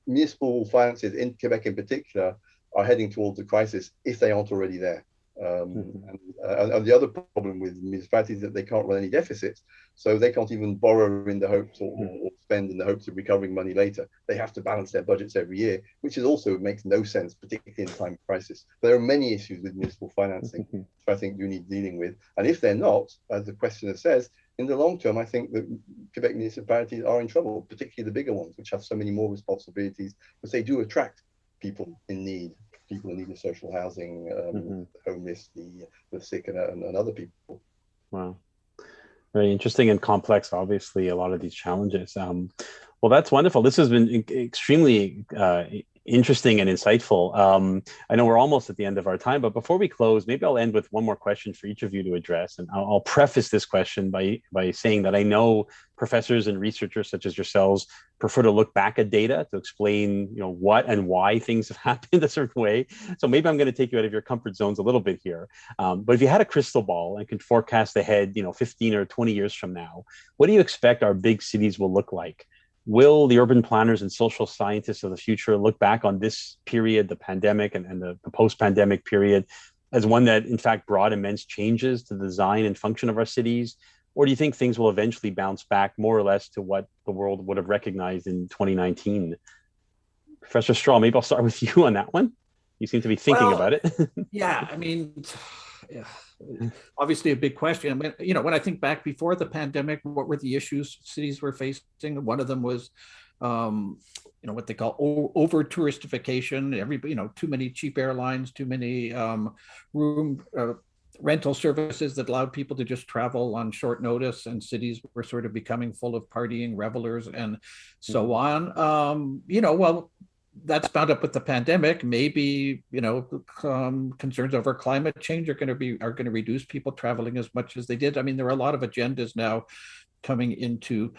municipal finances in Quebec in particular are heading towards a crisis if they aren't already there. And the other problem with municipalities is that they can't run any deficits, so they can't even borrow in the hopes or spend in the hopes of recovering money later. They have to balance their budgets every year, which is also makes no sense, particularly in time of crisis. But there are many issues with municipal financing, which I think you need dealing with. And if they're not, as the questioner says, in the long term, I think that Quebec municipalities are in trouble, particularly the bigger ones, which have so many more responsibilities, because they do attract people in need of social housing, the homeless, the sick, and other people. Wow. Very interesting and complex, obviously, a lot of these challenges. Well, that's wonderful. This has been extremely interesting and insightful. I know we're almost at the end of our time, but before we close, maybe I'll end with one more question for each of you to address. And I'll preface this question by saying that I know professors and researchers such as yourselves prefer to look back at data to explain, what and why things have happened a certain way. So maybe I'm going to take you out of your comfort zones a little bit here. But if you had a crystal ball and could forecast ahead, 15 or 20 years from now, what do you expect our big cities will look like? Will the urban planners and social scientists of the future look back on this period, the pandemic and the post-pandemic period, as one that in fact brought immense changes to the design and function of our cities? Or do you think things will eventually bounce back more or less to what the world would have recognized in 2019? Professor Straw, maybe I'll start with you on that one. You seem to be thinking about it. Yeah, I mean, yeah, obviously a big question. I mean, when I think back before the pandemic, what were the issues cities were facing? One of them was, what they call over touristification. Everybody, too many cheap airlines, too many room rental services that allowed people to just travel on short notice, and cities were sort of becoming full of partying revelers and so on. Well, that's bound up with the pandemic. Maybe concerns over climate change are going to reduce people traveling as much as they did. I mean, there are a lot of agendas now coming into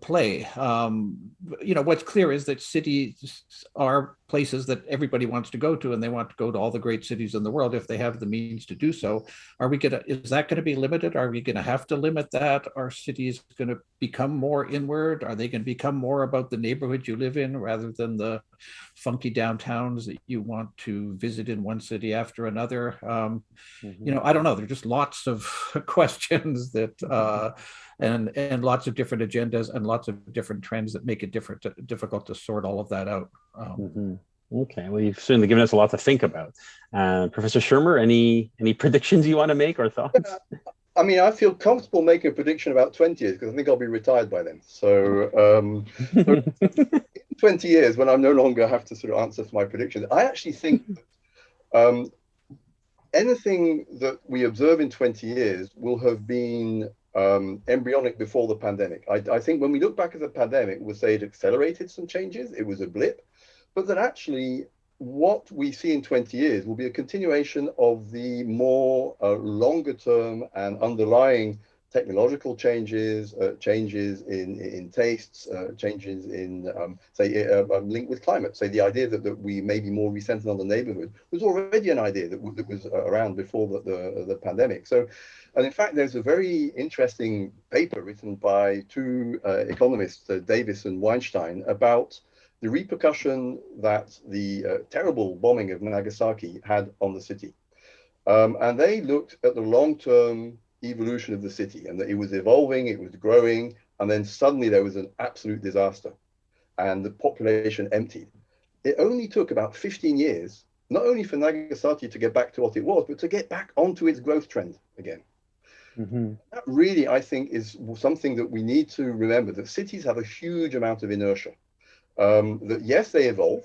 play. What's clear is that cities are places that everybody wants to go to, and they want to go to all the great cities in the world if they have the means to do so. Is that going to be limited? Are we going to have to limit that? Are cities going to become more inward? Are they going to become more about the neighborhood you live in rather than the funky downtowns that you want to visit in one city after another? I don't know. There are just lots of questions that and lots of different agendas and lots of different trends that make it difficult to sort all of that out. Okay, well, you've certainly given us a lot to think about. Professor Shearmur, any predictions you want to make or thoughts? I mean, I feel comfortable making a prediction about 20 years because I think I'll be retired by then. So 20 years, when I no longer have to sort of answer for my predictions, I actually think anything that we observe in 20 years will have been embryonic before the pandemic. I think when we look back at the pandemic, we'll say it accelerated some changes. It was a blip, but that actually what we see in 20 years will be a continuation of the more longer term and underlying technological changes, changes in tastes, changes in, linked with climate. Say the idea that we may be more recentered on the neighborhood was already an idea that was around before the pandemic. So, and in fact, there's a very interesting paper written by two economists, Davis and Weinstein, about the repercussion that the terrible bombing of Nagasaki had on the city. And they looked at the long-term evolution of the city, and that it was evolving, it was growing, and then suddenly there was an absolute disaster and the population emptied. It only took about 15 years, not only for Nagasaki to get back to what it was, but to get back onto its growth trend again. That really, I think, is something that we need to remember, that cities have a huge amount of inertia. That yes, they evolve,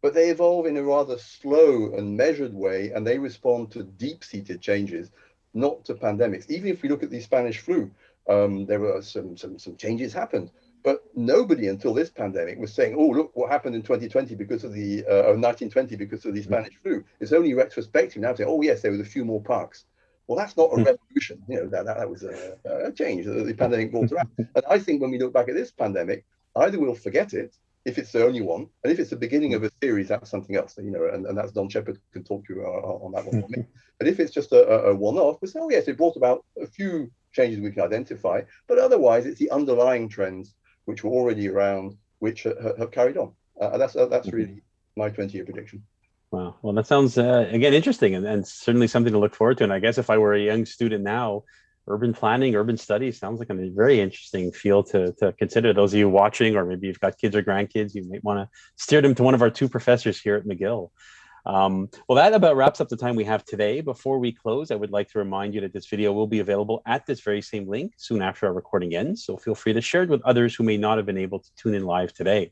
but they evolve in a rather slow and measured way, and they respond to deep-seated changes, not to pandemics. Even if we look at the Spanish flu, there were some changes happened, but nobody until this pandemic was saying, oh, look what happened in 2020 because of the 1920 because of the Spanish flu. It's only retrospective now to say, oh yes, there was a few more parks. Well, that's not a revolution. That was a change that the pandemic brought around. And I think when we look back at this pandemic, either we'll forget it if it's the only one, and if it's the beginning of a series, that's something else, and that's Don Shepherd can talk to you on that one for me. But if it's just a one-off, we say, oh yes, it brought about a few changes we can identify, but otherwise it's the underlying trends which were already around, which have carried on. And that's really my 20-year prediction. Wow. Well, that sounds, again, interesting and certainly something to look forward to. And I guess if I were a young student now, urban planning, urban studies sounds like a very interesting field to consider. Those of you watching, or maybe you've got kids or grandkids, you might want to steer them to one of our two professors here at McGill. Well, that about wraps up the time we have today. Before we close, I would like to remind you that this video will be available at this very same link soon after our recording ends. So feel free to share it with others who may not have been able to tune in live today.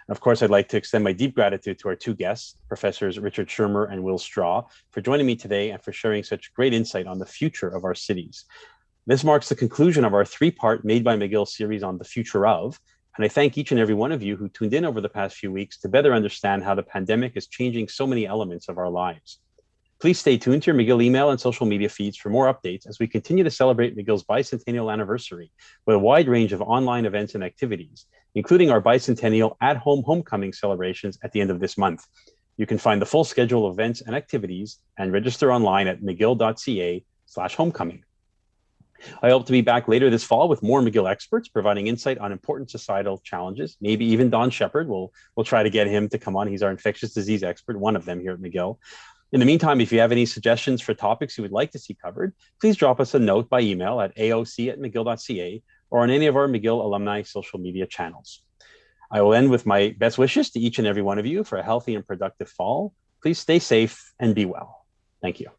Of course, I'd like to extend my deep gratitude to our two guests, Professors Richard Shearmur and Will Straw, for joining me today and for sharing such great insight on the future of our cities. This marks the conclusion of our three-part Made by McGill series on the future of, and I thank each and every one of you who tuned in over the past few weeks to better understand how the pandemic is changing so many elements of our lives. Please stay tuned to your McGill email and social media feeds for more updates as we continue to celebrate McGill's bicentennial anniversary with a wide range of online events and activities, including our bicentennial at-home homecoming celebrations at the end of this month. You can find the full schedule of events and activities and register online at mcgill.ca/homecoming. I hope to be back later this fall with more McGill experts providing insight on important societal challenges. Maybe even Don Shepherd. We'll try to get him to come on. He's our infectious disease expert, one of them here at McGill. In the meantime, if you have any suggestions for topics you would like to see covered, please drop us a note by email at aoc@mcgill.ca or on any of our McGill alumni social media channels. I will end with my best wishes to each and every one of you for a healthy and productive fall. please stay safe and be well. Thank you.